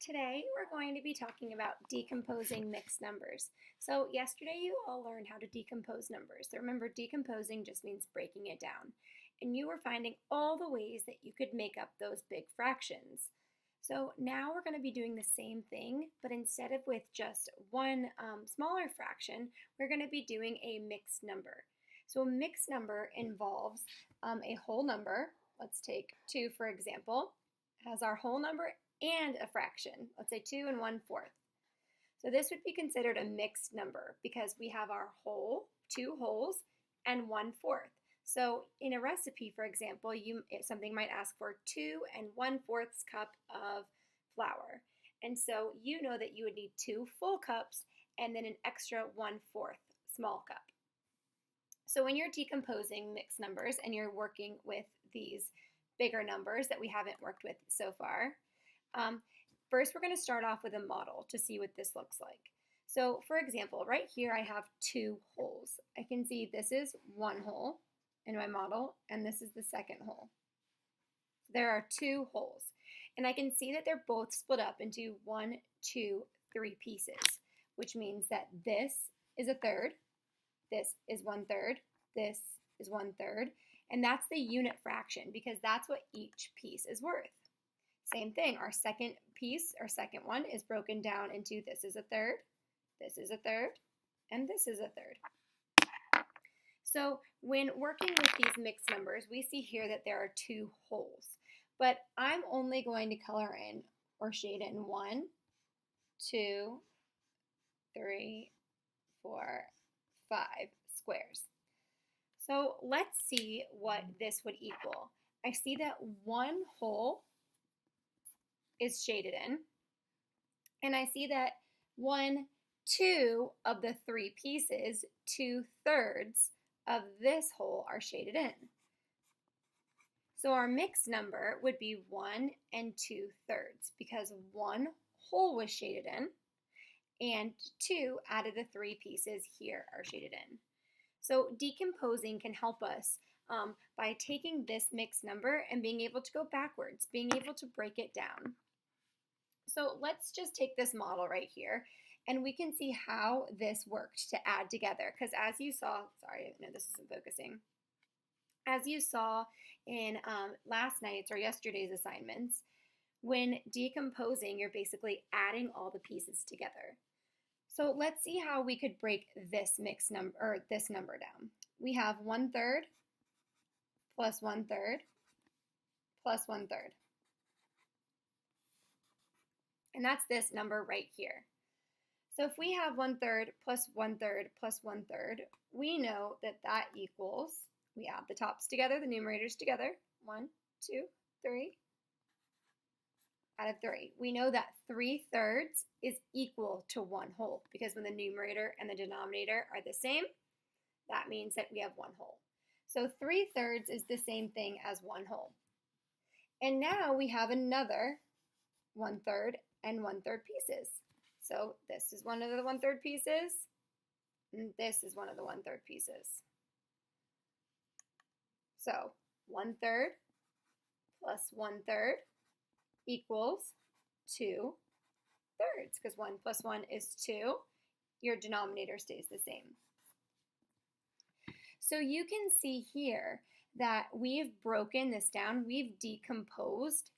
Today we're going to be talking about decomposing mixed numbers. So yesterday you all learned how to decompose numbers. So remember, decomposing just means breaking it down. And you were finding all the ways that you could make up those big fractions. So now we're going to be doing the same thing, but instead of with just one smaller fraction, we're going to be doing a mixed number. So a mixed number involves a whole number. Let's take 2 for example. It has our whole number and a fraction. Let's say 2 1/4. So this would be considered a mixed number because we have our whole, 2 wholes, and 1/4. So in a recipe, for example, something might ask for 2 1/4 cup of flour. And so you know that you would need 2 full cups and then an extra 1/4 small cup. So when you're decomposing mixed numbers and you're working with these bigger numbers that we haven't worked with so far, first we're going to start off with a model to see what this looks like. So for example, right here I have 2 holes. I can see this is one hole in my model and this is the second hole. There are 2 holes and I can see that they're both split up into 1, 2, 3 pieces, which means that this is a third, this is 1/3, this is 1/3, and that's the unit fraction because that's what each piece is worth. Same thing, our second piece, our second one is broken down into this is a third, this is a third, and this is a third. So when working with these mixed numbers, we see here that there are 2 holes, but I'm only going to color in or shade in 1, 2, 3, 4, 5 squares. So let's see what this would equal. I see that 1 hole is shaded in, and I see that 1, 2 of the 3 pieces, 2/3 of this hole are shaded in. So our mixed number would be 1 2/3 because 1 hole was shaded in and 2 out of the 3 pieces here are shaded in. So decomposing can help us by taking this mixed number and being able to go backwards, being able to break it down. So let's just take this model right here and we can see how this worked to add together because as you saw, sorry, no, this isn't focusing. As you saw in last night's or yesterday's assignments, when decomposing, you're basically adding all the pieces together. So let's see how we could break this mixed number or this number down. We have 1/3 plus 1/3 plus 1/3. And that's this number right here. So if we have 1/3 plus 1/3 plus 1/3, we know that that equals, we add the tops together, the numerators together, 1, 2, 3, out of 3. We know that 3/3 is equal to 1 whole because when the numerator and the denominator are the same, that means that we have 1 whole. So 3/3 is the same thing as 1 whole. And now we have another 1/3 and 1/3 pieces. So this is one of the 1/3 pieces, and this is one of the 1/3 pieces. So 1/3 plus 1/3 equals 2/3 because 1 plus 1 is 2. Your denominator stays the same. So you can see here that we've broken this down. We've decomposed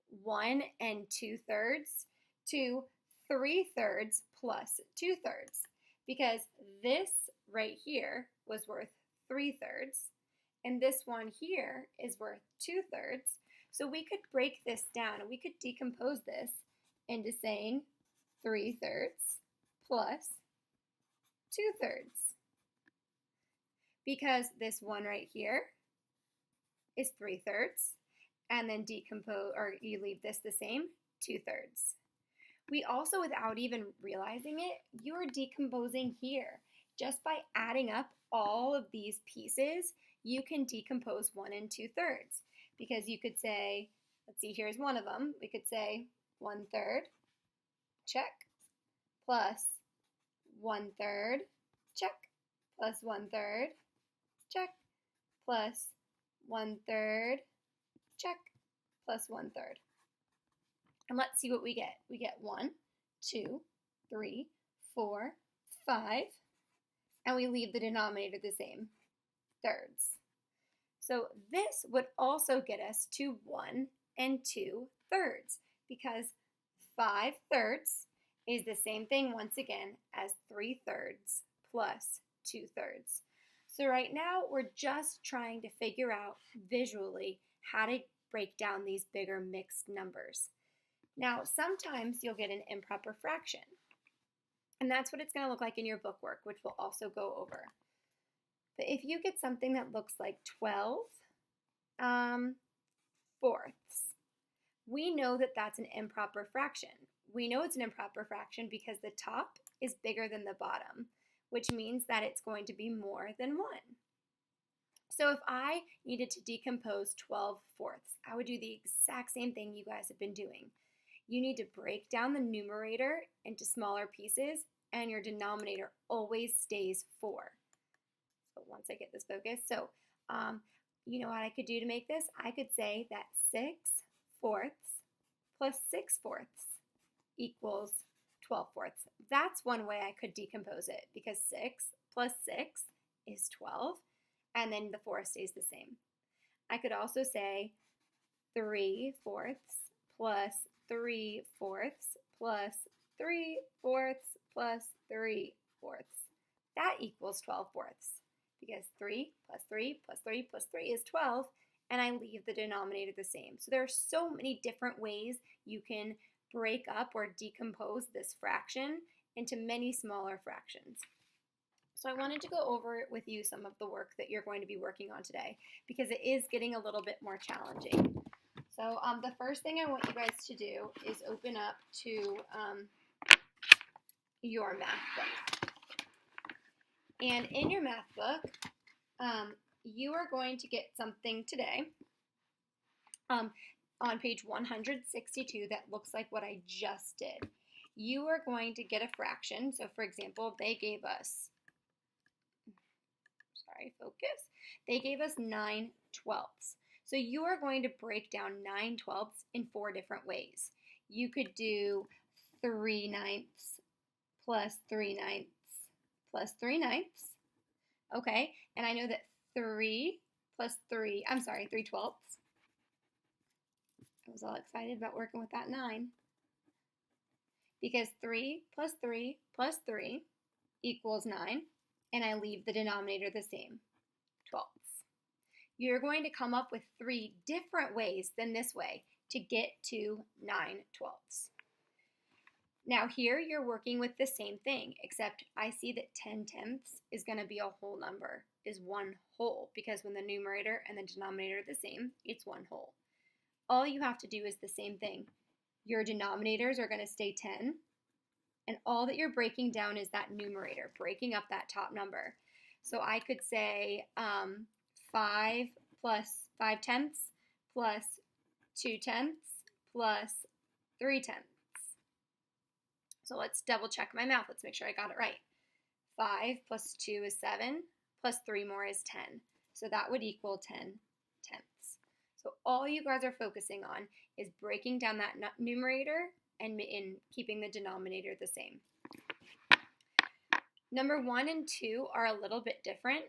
1 2/3 to 3/3 plus 2/3 because this right here was worth 3/3 and this one here is worth 2/3. So we could break this down and we could decompose this into saying 3/3 plus 2/3 because this one right here is 3/3 and then decompose, or you leave this the same, 2/3. We also, without even realizing it, you're decomposing here. Just by adding up all of these pieces, you can decompose 1 2/3 because you could say, let's see, here's one of them. We could say 1/3, check, plus 1/3, check, plus 1/3, check, plus 1/3, check, plus 1/3. And let's see what we get. We get 1, 2, 3, 4, 5, and we leave the denominator the same, thirds. So this would also get us to 1 and 2 thirds, because 5 thirds is the same thing once again as 3 thirds plus 2 thirds. So right now we're just trying to figure out visually how to break down these bigger mixed numbers. Now sometimes you'll get an improper fraction, and that's what it's going to look like in your bookwork, which we'll also go over. But if you get something that looks like 12 fourths, we know that that's an improper fraction. We know it's an improper fraction because the top is bigger than the bottom, which means that it's going to be more than 1. So if I needed to decompose 12 fourths, I would do the exact same thing you guys have been doing. You need to break down the numerator into smaller pieces, and your denominator always stays 4. So once I get this focused, so you know what I could do to make this? I could say that 6 fourths plus 6 fourths equals 12 fourths. That's one way I could decompose it, because 6 plus 6 is 12, and then the 4 stays the same. I could also say 3 fourths plus 3 fourths plus 3 fourths plus 3 fourths. That equals 12 fourths, because 3 plus 3 plus 3 plus 3 is 12, and I leave the denominator the same. So there are so many different ways you can break up or decompose this fraction into many smaller fractions. So I wanted to go over with you some of the work that you're going to be working on today, because it is getting a little bit more challenging. So the first thing I want you guys to do is open up to your math book. And in your math book, you are going to get something today on page 162 that looks like what I just did. You are going to get a fraction. So for example, they gave us, they gave us 9 twelfths. So you are going to break down 9 twelfths in 4 different ways. You could do 3 ninths plus 3 ninths plus 3 ninths. Okay, and I know that 3 twelfths. I was all excited about working with that 9. Because 3 plus 3 plus 3 equals 9, and I leave the denominator the same, twelfths. You're going to come up with 3 different ways than this way to get to 9 twelfths. Now here you're working with the same thing, except I see that 10 tenths is going to be a whole number, is 1 whole, because when the numerator and the denominator are the same, it's 1 whole. All you have to do is the same thing. Your denominators are going to stay 10, and all that you're breaking down is that numerator, breaking up that top number. So I could say 5 plus 5 tenths plus 2 tenths plus 3 tenths. So let's double check my math. Let's make sure I got it right. 5 plus 2 is 7, plus 3 more is 10. So that would equal 10 tenths. So all you guys are focusing on is breaking down that numerator and in keeping the denominator the same. Number 1 and 2 are a little bit different.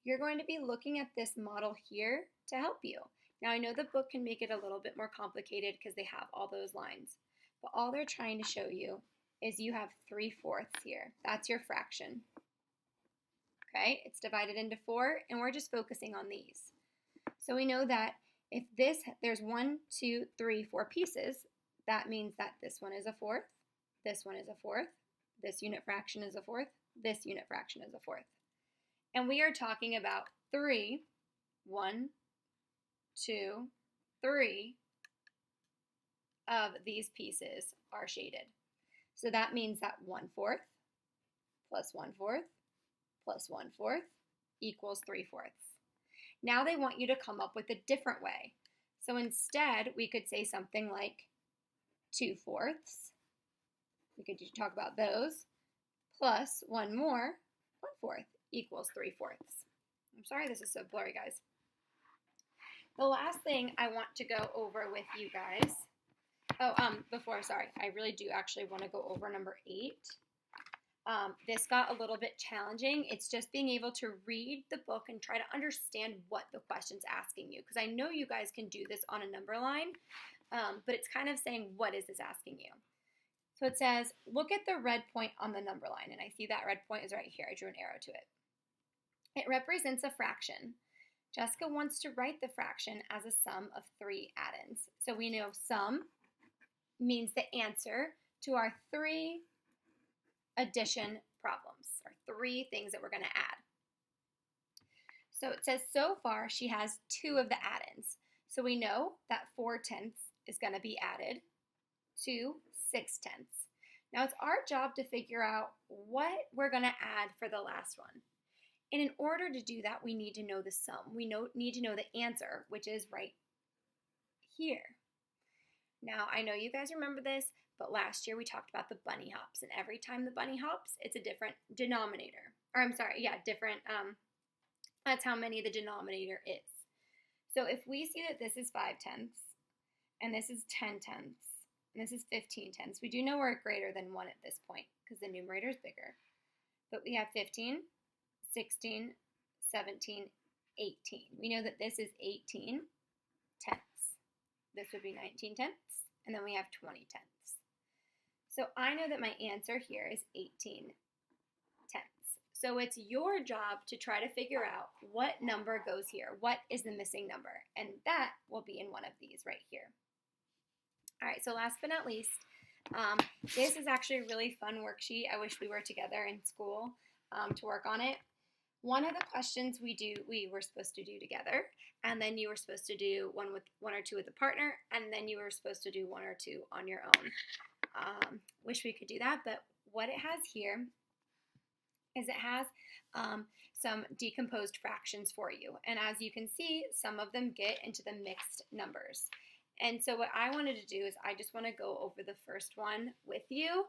You're going to be looking at this model here to help you. Now I know the book can make it a little bit more complicated because they have all those lines, but all they're trying to show you is you have 3 fourths here. That's your fraction. Okay, it's divided into 4, and we're just focusing on these. So we know that if there's 1, 2, 3, 4 pieces, that means that this one is a fourth, this one is a fourth, this unit fraction is a fourth, this unit fraction is a fourth. And we are talking about 3, 1, 2, 3 of these pieces are shaded. So that means that 1 fourth plus 1 fourth plus 1 fourth equals 3 fourths. Now they want you to come up with a different way. So instead, we could say something like 2 fourths. We could talk about those. Plus 1 more, 1 fourth equals 3 fourths. I'm sorry this is so blurry, guys. The last thing I want to go over with you guys Sorry, I really do actually want to go over number 8. This got a little bit challenging. It's just being able to read the book and try to understand what the question's asking you. Because I know you guys can do this on a number line, but it's kind of saying, what is this asking you? So it says, look at the red point on the number line. And I see that red point is right here. I drew an arrow to it. It represents a fraction. Jessica wants to write the fraction as a sum of 3 addends. So we know sum means the answer to our 3 addition problems, or 3 things that we're going to add. So it says so far she has 2 of the addends. So we know that 4/10 is going to be added to 6/10. Now it's our job to figure out what we're going to add for the last one. And in order to do that, we need to know the sum. We need to know the answer, which is right here. Now, I know you guys remember this, but last year we talked about the bunny hops. And every time the bunny hops, it's a different denominator. Or I'm sorry, yeah, different, that's how many the denominator is. So if we see that this is 5/10, and this is 10/10, and this is 15/10, we do know we're greater than 1 at this point, because the numerator is bigger. But we have 15, 16, 17, 18. We know that this is 18/10. This would be 19/10, and then we have 20/10. So I know that my answer here is 18/10. So it's your job to try to figure out what number goes here. What is the missing number? And that will be in one of these right here. All right, so last but not least, this is actually a really fun worksheet. I wish we were together in school to work on it. One of the questions we were supposed to do together, and then you were supposed to do one or two with a partner, and then you were supposed to do 1 or 2 on your own. Wish we could do that, but what it has here is it has some decomposed fractions for you. And as you can see, some of them get into the mixed numbers. And so what I wanted to do is I just want to go over the first one with you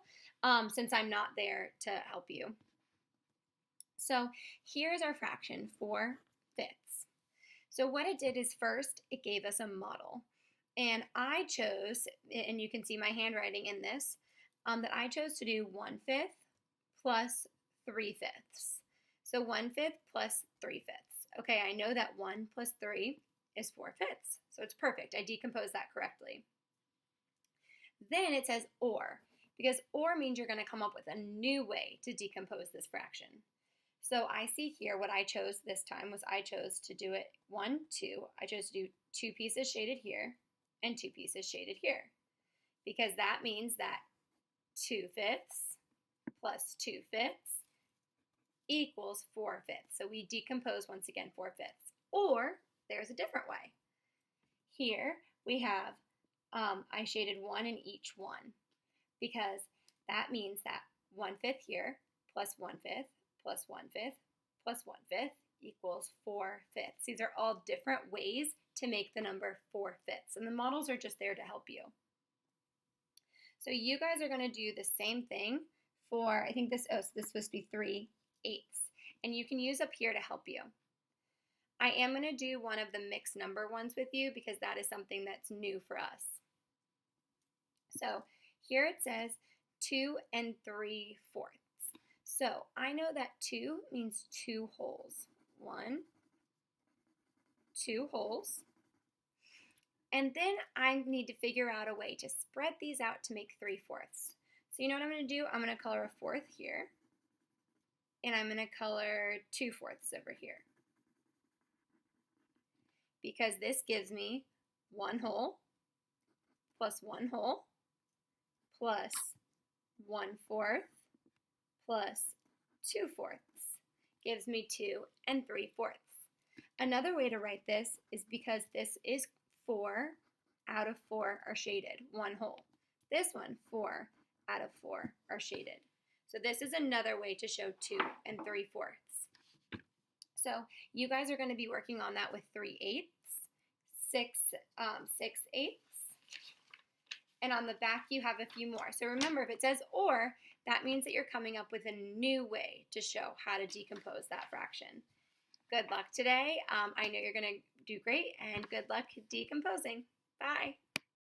since I'm not there to help you. So here's our fraction, 4/5. So what it did is first it gave us a model. And I chose, and you can see my handwriting in this, that I chose to do 1/5 plus 3/5. So 1/5 plus 3/5. Okay, I know that 1 plus 3 is 4/5. So it's perfect. I decomposed that correctly. Then it says or, because or means you're going to come up with a new way to decompose this fraction. So I see here what I chose this time was I chose to do it 1, 2. I chose to do 2 pieces shaded here and 2 pieces shaded here, because that means that 2/5 plus 2/5 equals 4/5. So we decompose once again 4/5. Or there's a different way. Here we have, I shaded 1 in each one, because that means that 1/5 here plus 1/5 plus 1/5 plus 1/5 equals 4/5. These are all different ways to make the number 4/5, and the models are just there to help you. So you guys are going to do the same thing for, I think this is supposed to be 3/8, and you can use up here to help you. I am going to do one of the mixed number ones with you because that is something that's new for us. So here it says 2 3/4. So I know that 2 means 2 wholes. 1, 2 wholes. And then I need to figure out a way to spread these out to make 3/4. So you know what I'm going to do? I'm going to color a 4th here. And I'm going to color 2/4 over here. Because this gives me 1 whole plus 1 whole plus 1/4 plus 2/4 gives me 2 3/4. Another way to write this is because this is 4 out of 4 are shaded, 1 whole. This one, 4 out of 4 are shaded. So this is another way to show 2 3/4. So you guys are going to be working on that with 3/8, 6/8, and on the back you have a few more. So remember, if it says or, that means that you're coming up with a new way to show how to decompose that fraction. Good luck today. I know you're going to do great, and good luck decomposing. Bye.